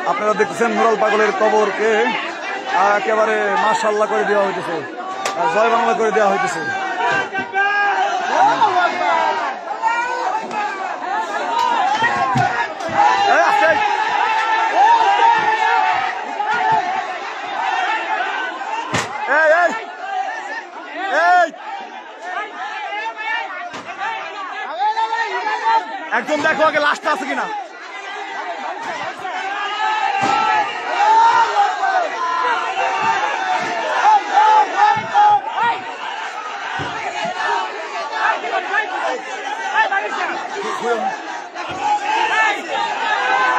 আপনারা দেখতেছেন নুরাল পাগলের কবরকে একেবারে মাশাআল্লাহ করে দেওয়া হইতেছে, জয় বাংলা করে দেওয়া হইতেছে। একদম দেখো আগে লাশটা আছে কিনা।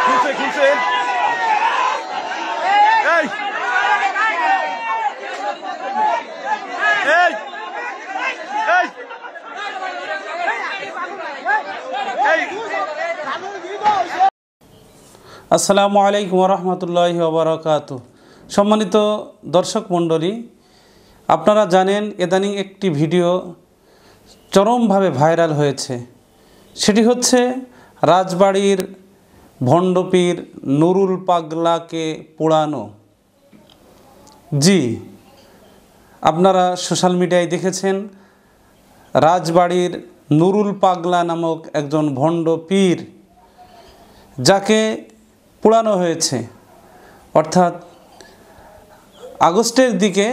খুলছে খুলছে আসসালামু আলাইকুম রহমতুল্লাহি ওয়া বারাকাতুহু। সম্মানিত দর্শক মণ্ডলী, আপনারা জানেন ইদানিং একটি ভিডিও চরমভাবে ভাইরাল হয়েছে। সেটি হচ্ছে রাজবাড়ির ভণ্ডপীর নুরুল পাগলাকে পোড়ানো। জি, আপনারা সোশ্যাল মিডিয়ায় দেখেছেন রাজবাড়ির নুরুল পাগলা নামক একজন ভণ্ড পীর, যাকে পোড়ানো হয়েছে। অর্থাৎ আগস্টের দিকে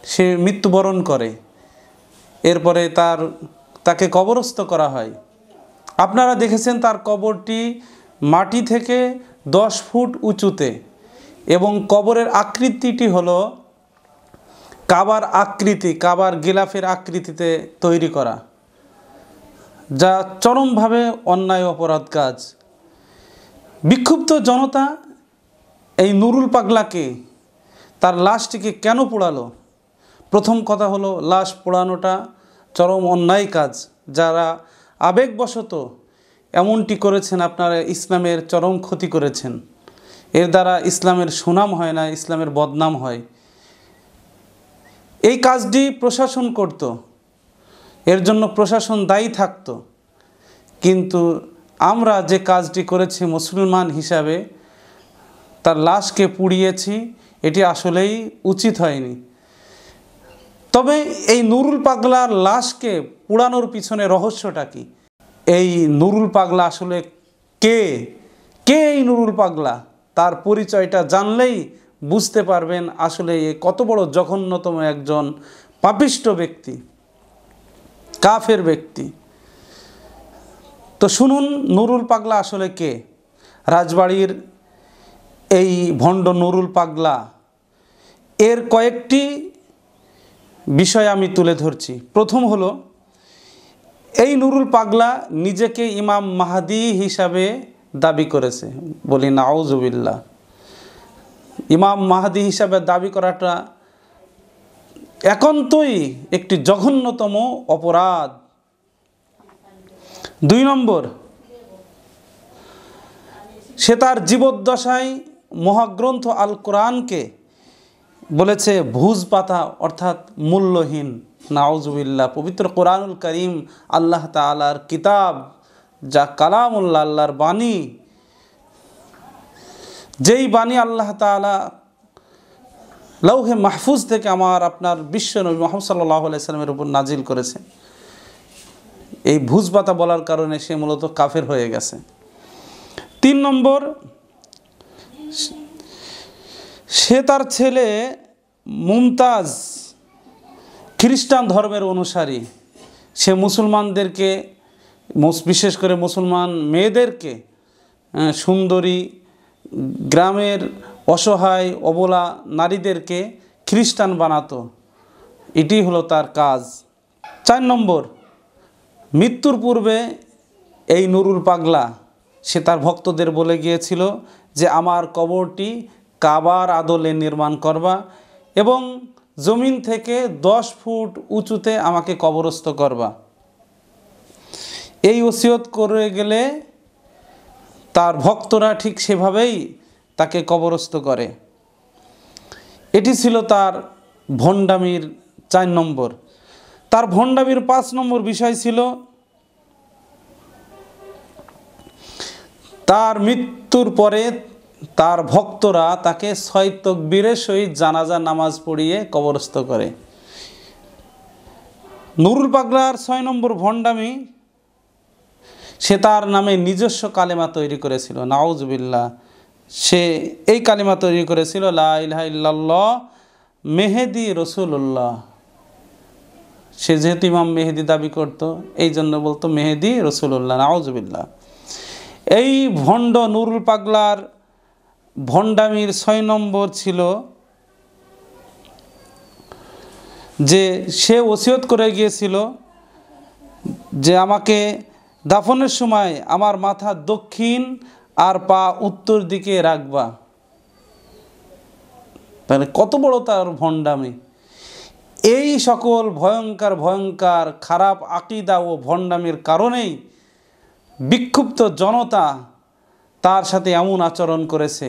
সে মৃত্যুবরণ করে, এরপরে তাকে কবরস্থ করা হয়। আপনারা দেখেছেন তার কবরটি মাটি থেকে 10 ফুট উঁচুতে, এবং কবরের আকৃতিটি হলো কাবার আকৃতি, কাবার গিলাফের আকৃতিতে তৈরি করা, যা চরমভাবে অন্যায় অপরাধ কাজ। বিক্ষুব্ধ জনতা এই নুরুল পাগলাকে, তার লাশটিকে কেন পোড়ালো? প্রথম কথা হলো, লাশ পোড়ানোটা চরম অন্যায় কাজ। যারা আবেগবশত এমনটি করেছেন, আপনারা ইসলামের চরম ক্ষতি করেছেন। এর দ্বারা ইসলামের সুনাম হয় না, ইসলামের বদনাম হয়। এই কাজটি প্রশাসন করত, এর জন্য প্রশাসন দায়ী থাকত। কিন্তু আমরা যে কাজটি করেছি মুসলমান হিসাবে, তার লাশকে পুড়িয়েছি, এটি আসলেই উচিত হয়নি। তবে এই নুরুল পাগলার লাশকে পোড়ানোর পিছনে রহস্যটা কি? এই নুরুল পাগলা আসলে কে? এই নুরুল পাগলা? তার পরিচয়টা জানলেই বুঝতে পারবেন আসলে এ কত বড় জঘন্যতম একজন পাপিষ্ট ব্যক্তি, কাফের ব্যক্তি। তো শুনুন নুরুল পাগলা আসলে কে। রাজবাড়ির এই ভণ্ড নুরুল পাগলা, এর কয়েকটি বিষয় আমি তুলে ধরছি। প্রথম হলো, এই নুরুল পাগলা নিজেকে ইমাম মাহদি হিসাবে দাবি করেছে। বলি নাউজুবিল্লাহ। ইমাম মাহদি হিসাবে দাবি করাটা একান্তই একটি জঘন্যতম অপরাধ। 2 নম্বর, সে তার জীবদ্দশায় মহাগ্রন্থ আল কোরআনকে বলেছে ভুজ পাতা, অর্থাৎ মূল্যহীন। নাউজুবিল্লাহ। পবিত্র কোরআনুল করিম আল্লাহ তাআলার কিতাব, যা কালামুল্লাহ, আল্লাহর বাণী, যেই বাণী আল্লাহ তাআলা লৌহে মাহফুজ থেকে আমার আপনার বিশ্ব নবী মুহাম্মদ সাল্লাল্লাহু আলাইহি সাল্লামের উপর নাজিল করেছে, এই ভুজ পাতা বলার কারণে সে মূলত কাফের হয়ে গেছে। 3 নম্বর, সে তার ছেলে মুমতাজ খ্রিস্টান ধর্মের অনুসারী। সে মুসলমানদেরকে, বিশেষ করে মুসলমান মেয়েদেরকে, সুন্দরী গ্রামের অসহায় অবলা নারীদেরকে খ্রিস্টান বানাতো। এটি হলো তার কাজ। 4 নম্বর, মৃত্যুর পূর্বে এই নুরুল পাগলা সে তার ভক্তদের বলে গিয়েছিল যে আমার কবরটি কাবার আদলে নির্মাণ করবা এবং জমিন থেকে 10 ফুট উঁচুতে আমাকে কবরস্থ করবা। এই ওসিয়ত করে গেলে তার ভক্তরা ঠিক সেভাবেই তাকে কবরস্থ করে। এটি ছিল তার ভণ্ডামির 4 নম্বর। তার ভণ্ডামির 5 নম্বর বিষয় ছিল তার মৃত্যুর পরে তার ভক্তরা তাকে 6 তাকবীরের সহিত জানাজা নামাজ পড়িয়ে কবরস্থ করে। নুরুল পাগলার 6 নম্বর ভণ্ডামি, সে তার নামে নিজস্ব কালেমা তৈরি করেছিল, নাউজুবিল্লাহ। সে এই কালেমা তৈরি করেছিল, লা ইলাহা ইল্লাল্লাহ মেহেদি রসুল্লাহ। সে যেহেতু ইমাম মেহেদি দাবি করত, এই জন্য বলতো মেহেদি রসুল্লাহ, নাউজুবিল্লাহ। এই ভণ্ড নুরুল পাগলার ভণ্ডামির 6 নম্বর ছিল যে সে ওসিয়ত করে গিয়েছিল যে আমাকে দাফনের সময় আমার মাথা দক্ষিণ আর পা উত্তর দিকে রাখবা। তাহলে কত বড় তার ভণ্ডামি! এই সকল ভয়ঙ্কর ভয়ঙ্কর খারাপ আকীদা ও ভণ্ডামির কারণেই বিক্ষুব্ধ জনতা তার সাথে এমন আচরণ করেছে।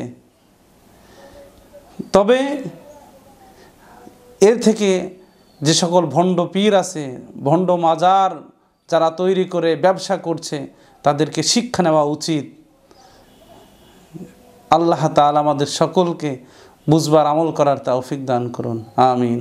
তবে এর থেকে যে সকল ভণ্ড পীর আছে, ভণ্ড মাজার যারা তৈরি করে ব্যবসা করছে, তাদেরকে শিক্ষা নেওয়া উচিত। আল্লাহ তাআলা আমাদের সকলকে বুঝবার আমল করার তৌফিক দান করুন, আমিন।